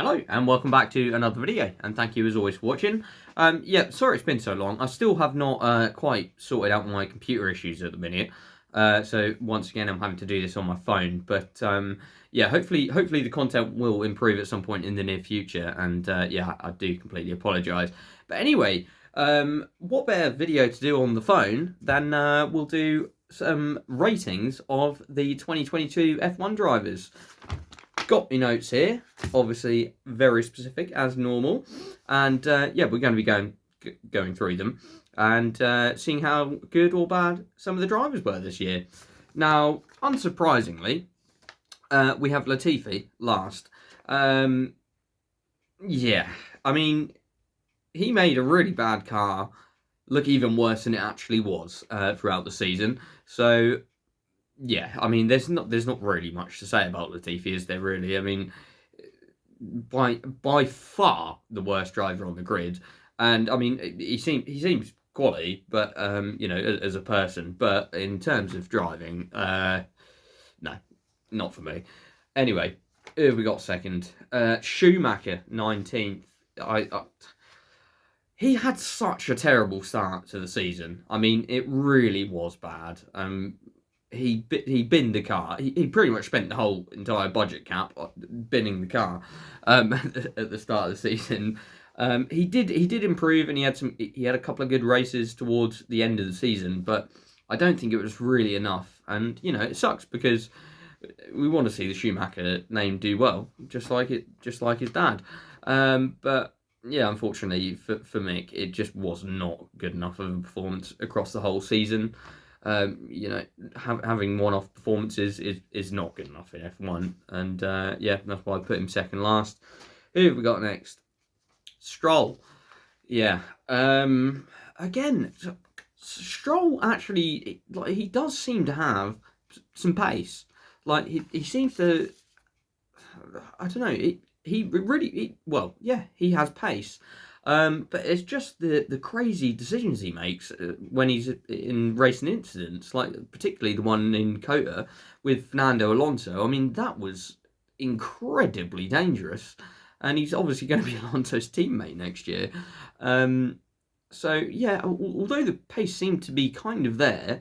Hello and welcome back to another video, and thank you as always for watching. Yeah, sorry it's been so long. I still have not quite sorted out my computer issues at the minute. So once again I'm having to do this on my phone, but yeah, hopefully the content will improve at some point in the near future, and yeah, I do completely apologise. But anyway, what better video to do on the phone than we'll do some ratings of the 2022 F1 drivers. Got my notes here, obviously very specific as normal, and yeah, we're going to be going through them and seeing how good or bad some of the drivers were this year. Now, unsurprisingly, we have Latifi last. Yeah, I mean, he made a really bad car look even worse than it actually was throughout the season. So yeah, I mean, there's not really much to say about Latifi, is there really? I mean, by far the worst driver on the grid, and I mean, he seems quality, but you know, as a person, but in terms of driving, no, not for me. Anyway, who have we got second? Schumacher 19th. He had such a terrible start to the season. I mean, it really was bad. He binned the car. He pretty much spent the whole entire budget cap binning the car at the start of the season. He did improve, and he had a couple of good races towards the end of the season, but I don't think it was really enough. And you know, it sucks because we want to see the Schumacher name do well, just like his dad. But yeah, unfortunately for Mick, it just was not good enough of a performance across the whole season. You know, having one-off performances is not good enough in F1, and yeah, that's why I put him second last. Who have we got next? Stroll. Yeah. Again, Stroll actually, like, he does seem to have some pace. Like he seems to, I don't know. He really, well, yeah, he has pace. But it's just the crazy decisions he makes when he's in racing incidents, like particularly the one in COTA with Fernando Alonso. I mean, that was incredibly dangerous, and he's obviously going to be Alonso's teammate next year. So yeah, although the pace seemed to be kind of there,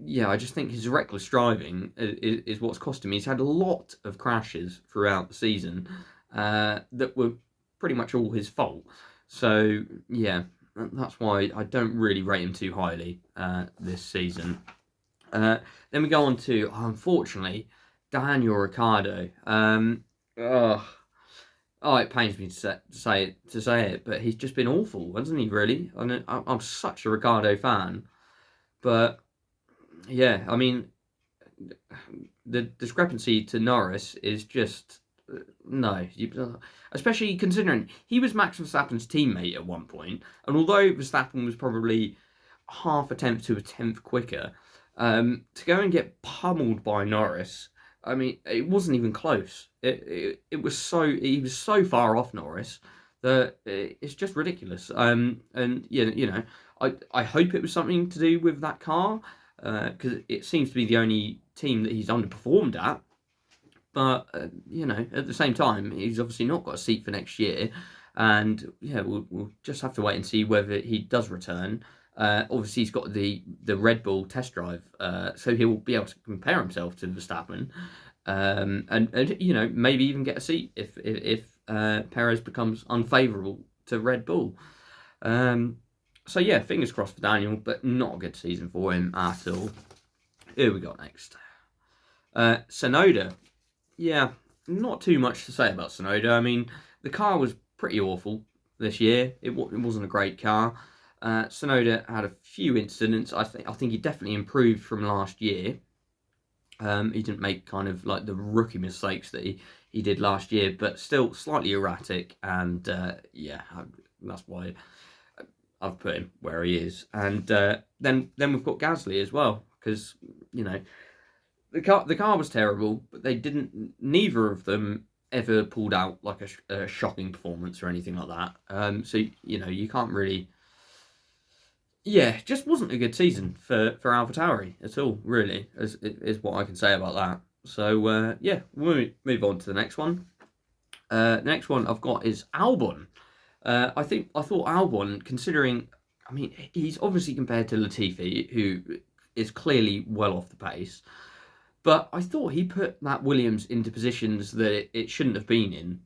yeah, I just think his reckless driving is what's cost him. He's had a lot of crashes throughout the season that were pretty much all his fault. So yeah, that's why I don't really rate him too highly this season. Then we go on to, unfortunately, Daniel Ricciardo. Oh, it pains me to say it, but he's just been awful, hasn't he? Really, I'm such a Ricciardo fan, but yeah, I mean, the discrepancy to Norris is just no, especially considering he was Max Verstappen's teammate at one point, and although Verstappen was probably half a tenth to a tenth quicker, to go and get pummeled by Norris, I mean, it wasn't even close. It was he was so far off Norris that it's just ridiculous. And you know, I hope it was something to do with that car, because it seems to be the only team that he's underperformed at. But you know, at the same time, he's obviously not got a seat for next year, and yeah, we'll just have to wait and see whether he does return. Obviously, he's got the Red Bull test drive, so he will be able to compare himself to Verstappen, and you know, maybe even get a seat if Perez becomes unfavourable to Red Bull. So yeah, fingers crossed for Daniel, but not a good season for him at all. Who we got next? Tsunoda. Yeah, not too much to say about Tsunoda. I mean, the car was pretty awful this year. It wasn't a great car. Tsunoda had a few incidents. I think he definitely improved from last year. He didn't make kind of like the rookie mistakes that he did last year, but still slightly erratic. And yeah, that's why I've put him where he is. And then we've got Gasly as well, because you know, the car was terrible, but neither of them ever pulled out like a shocking performance or anything like that. So you know, you can't really. Yeah, just wasn't a good season for AlphaTauri at all. Really, is what I can say about that. So yeah, we'll move on to the next one. The next one I've got is Albon. I thought Albon, considering, I mean, he's obviously compared to Latifi, who is clearly well off the pace, but I thought he put that Williams into positions that it shouldn't have been in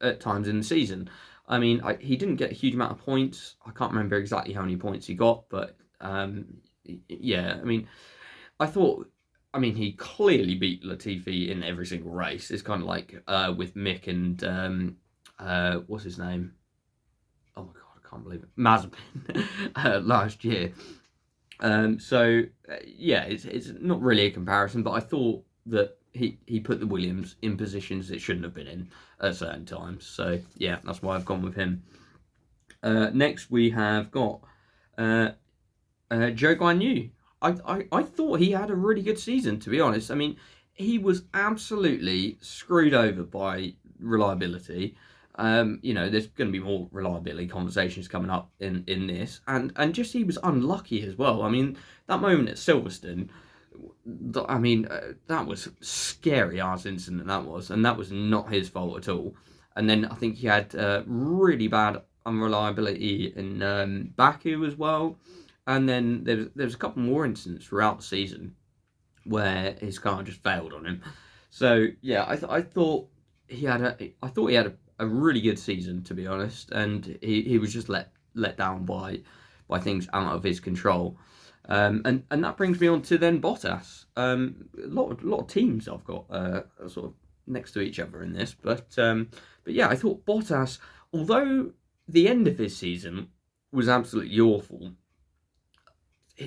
at times in the season. I mean, he didn't get a huge amount of points. I can't remember exactly how many points he got, but yeah, I mean, I thought, I mean, he clearly beat Latifi in every single race. It's kind of like with Mick and what's his name? Oh my god, I can't believe it. Mazepin last year. So yeah, it's not really a comparison, but I thought that he put the Williams in positions it shouldn't have been in at certain times. So yeah, that's why I've gone with him. Next we have got Zhou Guanyu. I thought he had a really good season, to be honest. I mean, he was absolutely screwed over by reliability. There's going to be more reliability conversations coming up in this, and just he was unlucky as well. I mean, that moment at Silverstone, I mean, that was scary ass incident that was, and that was not his fault at all. And then I think he had really bad unreliability in Baku as well. And then there's a couple more incidents throughout the season where his car just failed on him. So yeah, I thought he had a really good season, to be honest, and he was just let down by things out of his control. And that brings me on to then Bottas. A lot of teams I've got sort of next to each other in this, but yeah, I thought Bottas, although the end of his season was absolutely awful,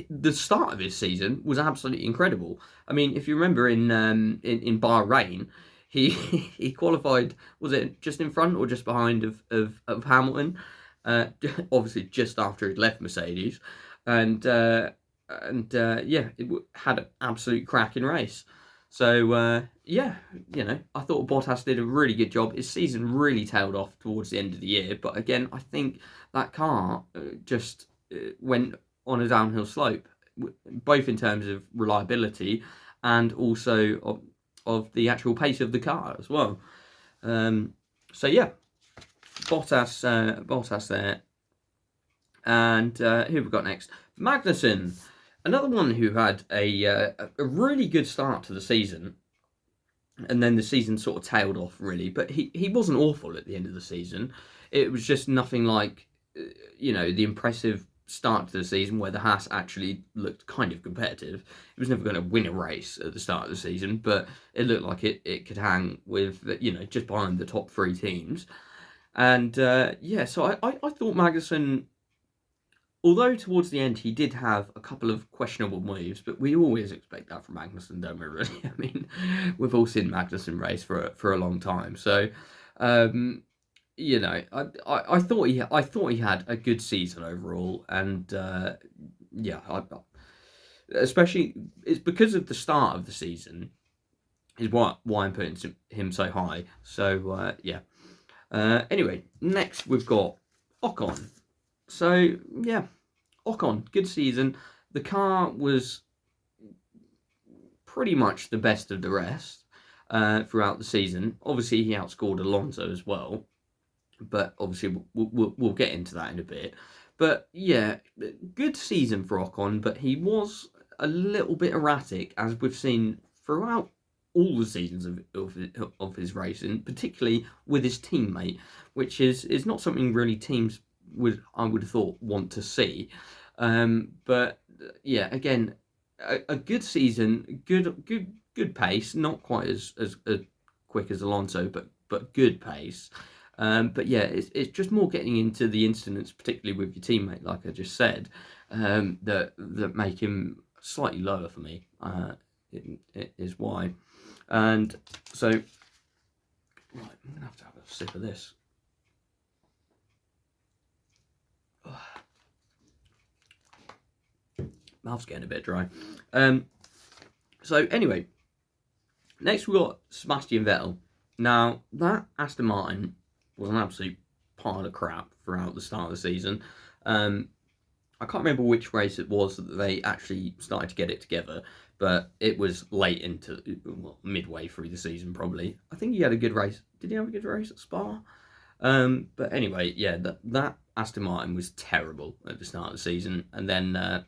the start of his season was absolutely incredible. I mean, if you remember in Bahrain, he he qualified, was it just in front or just behind of Hamilton? Obviously just after he'd left Mercedes, and yeah, it had an absolute cracking race. So yeah, I thought Bottas did a really good job. His season really tailed off towards the end of the year, but again, I think that car just went on a downhill slope, both in terms of reliability and also of the actual pace of the car as well. So yeah, Bottas there. And who have we got next? Magnussen, another one who had a really good start to the season, and then the season sort of tailed off really. But he wasn't awful at the end of the season. It was just nothing like the impressive start to the season where the Haas actually looked kind of competitive. It was never going to win a race at the start of the season, but it looked like it could hang with just behind the top three teams. And yeah, so I thought Magnussen, although towards the end he did have a couple of questionable moves, but we always expect that from Magnussen, don't we? Really, I mean, we've all seen Magnussen race for a long time, so. I thought he had a good season overall, and yeah, especially it's because of the start of the season is why I'm putting him so high. So yeah. Anyway, next we've got Ocon. So yeah, Ocon, good season. The car was pretty much the best of the rest throughout the season. Obviously, he outscored Alonso as well. But obviously, we'll get into that in a bit. But yeah, good season for Ocon, but he was a little bit erratic, as we've seen throughout all the seasons of his racing, particularly with his teammate, which is not something really teams I would have thought want to see. But yeah, again, a good season, good pace, not quite as quick as Alonso, but good pace. But yeah, it's just more getting into the incidents, particularly with your teammate, like I just said, that make him slightly lower for me. It is why. And so, right, I'm gonna have to have a sip of this. Mouth's getting a bit dry. So anyway, next we got Sebastian Vettel. Now that Aston Martin was an absolute pile of crap throughout the start of the season. I can't remember which race it was that they actually started to get it together, but it was late into, well, midway through the season probably. I think he had a good race. Did he have a good race at Spa? But anyway, yeah, that Aston Martin was terrible at the start of the season, and then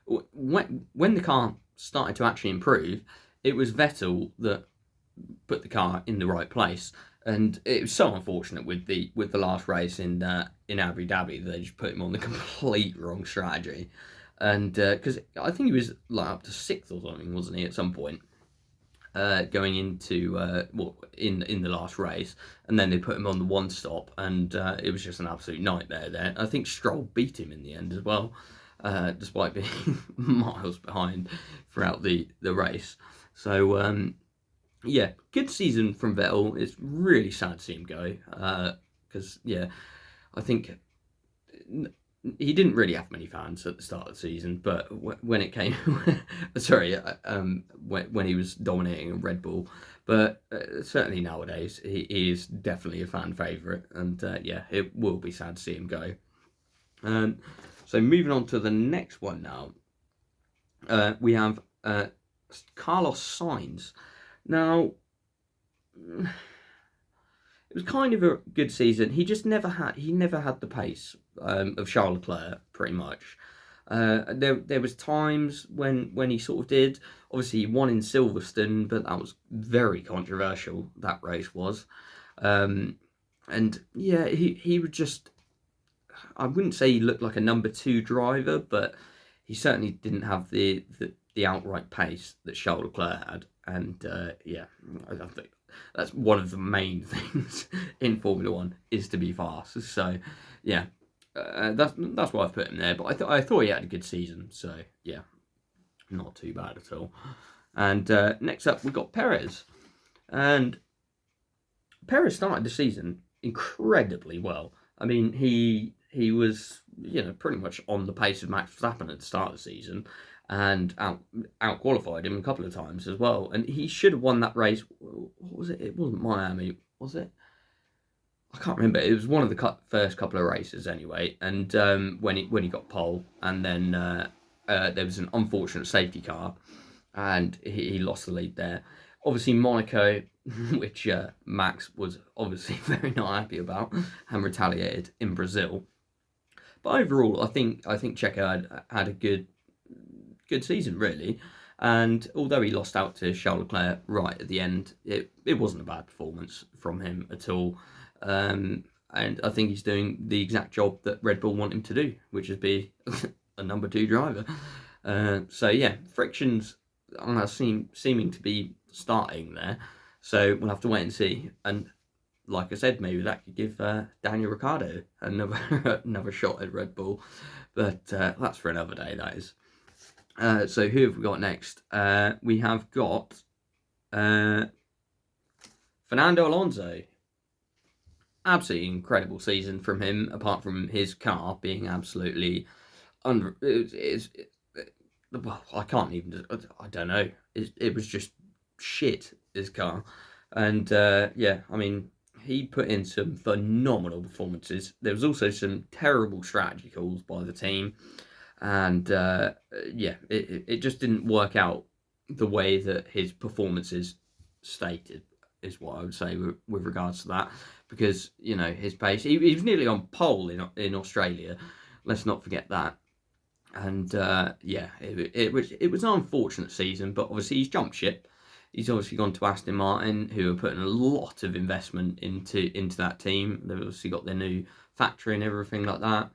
when the car started to actually improve, it was Vettel that put the car in the right place. And it was so unfortunate with the last race in Abu Dhabi, they just put him on the complete wrong strategy, and because I think he was like up to sixth or something, wasn't he, at some point, going into in the last race, and then they put him on the one stop, and it was just an absolute nightmare there. I think Stroll beat him in the end as well, despite being miles behind throughout the race. So yeah, good season from Vettel. It's really sad to see him go, because yeah, I think he didn't really have many fans at the start of the season, but when it came, sorry, when he was dominating Red Bull, but certainly nowadays he is definitely a fan favourite, and yeah, it will be sad to see him go. So moving on to the next one now, we have Carlos Sainz. Now, it was kind of a good season. He just never had the pace of Charles Leclerc, pretty much. There was times when he sort of did. Obviously, he won in Silverstone, but that was very controversial. That race was, and yeah, he would just. I wouldn't say he looked like a number 2 driver, but he certainly didn't have the outright pace that Charles Leclerc had. And yeah, I think that's one of the main things in Formula One, is to be fast. So yeah, that's why I've put him there. But I thought he had a good season. So yeah, not too bad at all. And next up, we've got Perez. And Perez started the season incredibly well. I mean, he was, pretty much on the pace of Max Verstappen at the start of the season, and out qualified him a couple of times as well. And he should have won that race. What was it? It wasn't Miami, was it? I can't remember. It was one of the first couple of races anyway. And when he got pole, and then there was an unfortunate safety car, and he lost the lead there. Obviously Monaco, which Max was obviously very not happy about, and retaliated in Brazil. But overall, I think Checo had a good season, really. And although he lost out to Charles Leclerc right at the end, it wasn't a bad performance from him at all. And I think he's doing the exact job that Red Bull want him to do, which is be a number 2 driver. So yeah, frictions are seeming to be starting there. So we'll have to wait and see. And like I said, maybe that could give Daniel Ricciardo another shot at Red Bull. But that's for another day, that is. So who have we got next? We have got Fernando Alonso. Absolutely incredible season from him, apart from his car being absolutely well, I can't even, I don't know. It was just shit, his car. And yeah, I mean, he put in some phenomenal performances. There was also some terrible strategy calls by the team. And yeah, it just didn't work out the way that his performances stated, is what I would say with regards to that. Because, his pace, he was nearly on pole in Australia. Let's not forget that. And yeah, it was an unfortunate season, but obviously he's jumped ship. He's obviously gone to Aston Martin, who are putting a lot of investment into that team. They've obviously got their new factory and everything like that.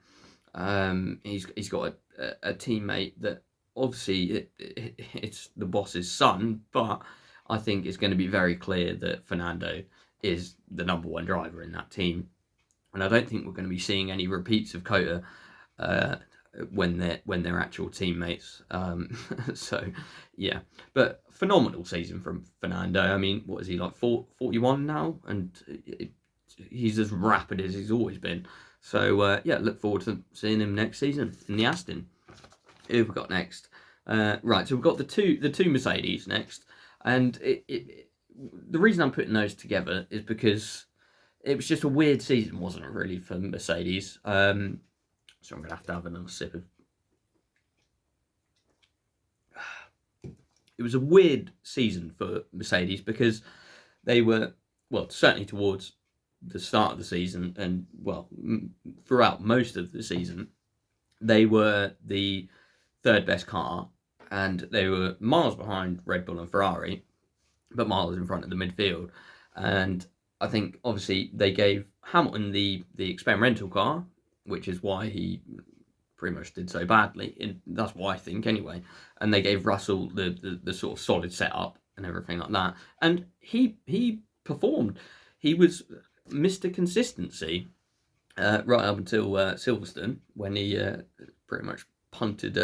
He's got a teammate that obviously it's the boss's son, but I think it's going to be very clear that Fernando is the number 1 driver in that team, and I don't think we're going to be seeing any repeats of Cota when they're actual teammates. So yeah, but phenomenal season from Fernando. I mean, what is he, like 41 now, and he's as rapid as he's always been. So yeah, look forward to seeing him next season in the Aston. Who have we got next? Right, so we've got the two Mercedes next, and the reason I'm putting those together is because it was just a weird season, wasn't it, really, for Mercedes? So I'm gonna have to have another sip of. was a weird season for Mercedes because they were, well, certainly towards the start of the season and, well, throughout most of the season, they were the third best car and they were miles behind Red Bull and Ferrari, but miles in front of the midfield. And I think obviously they gave Hamilton the experimental car, which is why he pretty much did so badly. That's why I think anyway. And they gave Russell the sort of solid setup and everything like that. And he performed. He was Mr. Consistency right up until Silverstone when he pretty much punted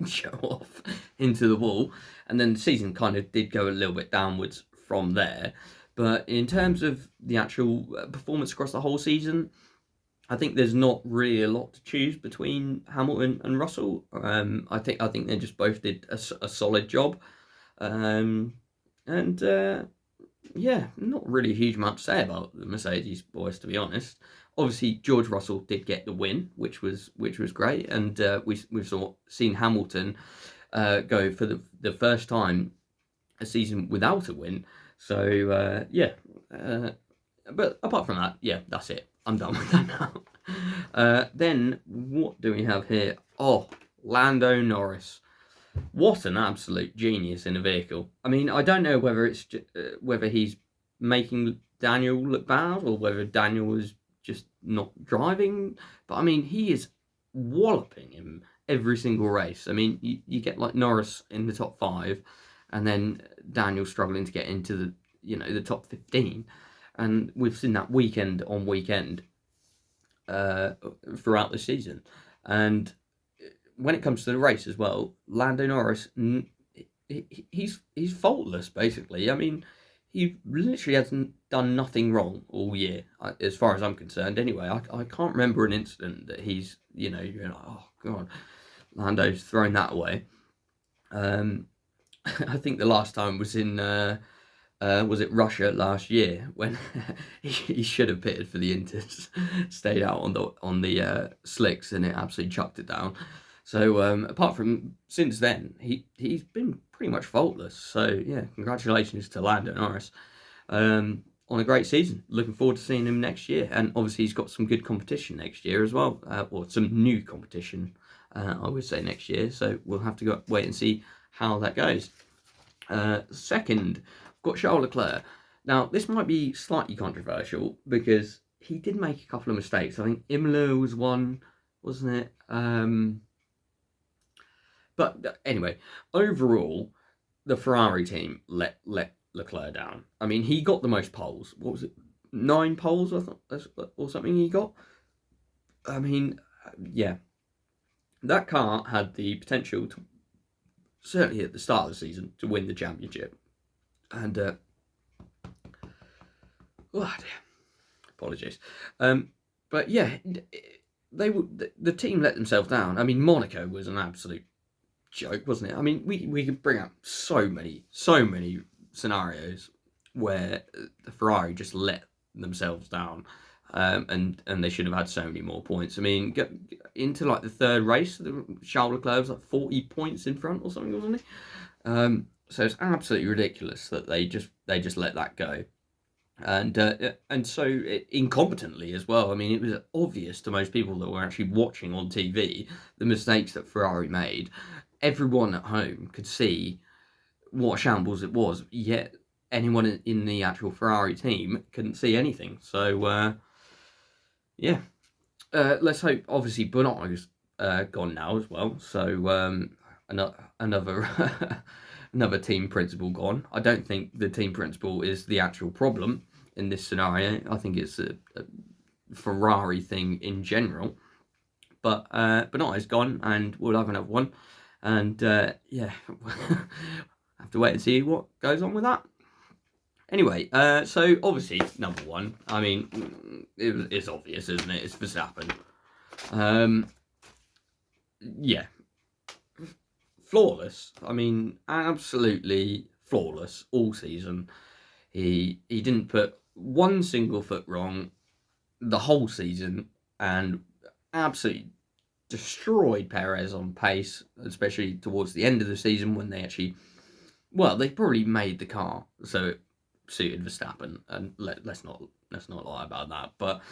Joe off into the wall, and then the season kind of did go a little bit downwards from there. But in terms of the actual performance across the whole season, I think there's not really a lot to choose between Hamilton and Russell. I think they just both did a solid job, and yeah, not really a huge amount to say about the Mercedes boys, to be honest. Obviously, George Russell did get the win, which was great, and we've seen Hamilton go for the first time a season without a win. So yeah, but apart from that, yeah, that's it. I'm done with that now. Then what do we have here? Oh, Lando Norris. What an absolute genius in a vehicle. I mean, I don't know whether it's whether he's making Daniel look bad or whether Daniel is just not driving. But I mean, he is walloping him every single race. I mean, you get like Norris in the top 5, and then Daniel struggling to get into the top 15, and we've seen that weekend on weekend throughout the season. And when it comes to the race as well, Lando Norris, he's faultless basically. I mean, he literally hasn't done nothing wrong all year, as far as I'm concerned. Anyway, I can't remember an incident that he's you're like, oh god, Lando's thrown that away. I think the last time was in was it Russia last year when he should have pitted for the Inters, stayed out on the slicks, and it absolutely chucked it down. So apart from since then, he's been pretty much faultless. So yeah, congratulations to Lando Norris on a great season. Looking forward to seeing him next year, and obviously he's got some good competition next year as well, or some new competition, I would say next year. So we'll have to wait and see how that goes. Second, I've got Charles Leclerc. Now this might be slightly controversial because he did make a couple of mistakes. I think Imola was one, wasn't it? But anyway, overall, the Ferrari team let Leclerc down. I mean, he got the most poles. What was it? 9 poles or something he got? I mean, yeah. That car had the potential to, certainly at the start of the season, to win the championship. And, oh dear. Apologies. But yeah, the team let themselves down. I mean, Monaco was an absolute joke, wasn't it? I mean, we could bring up so many scenarios where the Ferrari just let themselves down, and they should have had so many more points. I mean, get into like the third race, Charles Leclerc was like 40 points in front or something, wasn't he? So it's absolutely ridiculous that they just let that go. And so incompetently as well. I mean, it was obvious to most people that were actually watching on TV the mistakes that Ferrari made. Everyone at home could see what shambles it was, yet anyone in the actual Ferrari team couldn't see anything. So, yeah. Let's hope, obviously, Bonotto's gone now as well. So, another another team principal gone. I don't think the team principal is the actual problem in this scenario. I think it's a Ferrari thing in general. But Bonotto's gone, and we'll have another one. And yeah, have to wait and see what goes on with that. Anyway, so obviously number 1. I mean, it's obvious, isn't it? It's Verstappen. Yeah, flawless. I mean, absolutely flawless all season. He didn't put one single foot wrong the whole season, and absolutely destroyed Perez on pace, especially towards the end of the season when they actually well, they probably made the car so it suited Verstappen, and let's not lie about that. But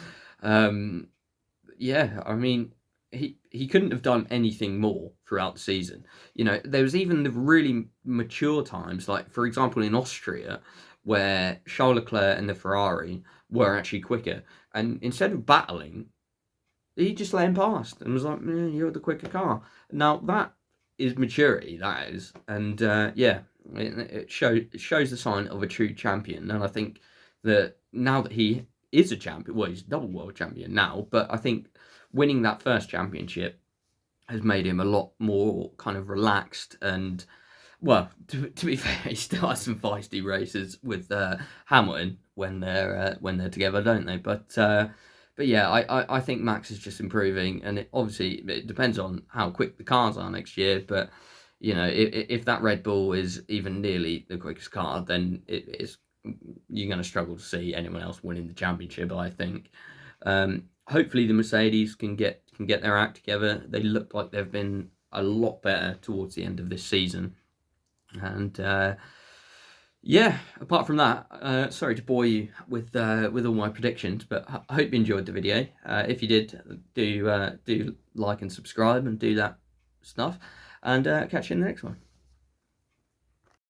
um, yeah, I mean, he couldn't have done anything more throughout the season. You know, there was even the really mature times, like for example in Austria, where Charles Leclerc and the Ferrari were actually quicker, and instead of battling, he just let him past and was like, "You're the quicker car." Now that is maturity, that is, and yeah, it shows the sign of a true champion. And I think that now that he is a champion, well, he's double world champion now, but I think winning that first championship has made him a lot more kind of relaxed and. Well, to be fair, he still has some feisty races with Hamilton when they're together, don't they? But yeah, I think Max is just improving, and obviously it depends on how quick the cars are next year. But you know, if that Red Bull is even nearly the quickest car, then you're going to struggle to see anyone else winning the championship. I think. Hopefully, the Mercedes can get their act together. They look like they've been a lot better towards the end of this season, and yeah, apart from that, sorry to bore you with all my predictions, but I hope you enjoyed the video. If you did, do like and subscribe and do that stuff, and catch you in the next one.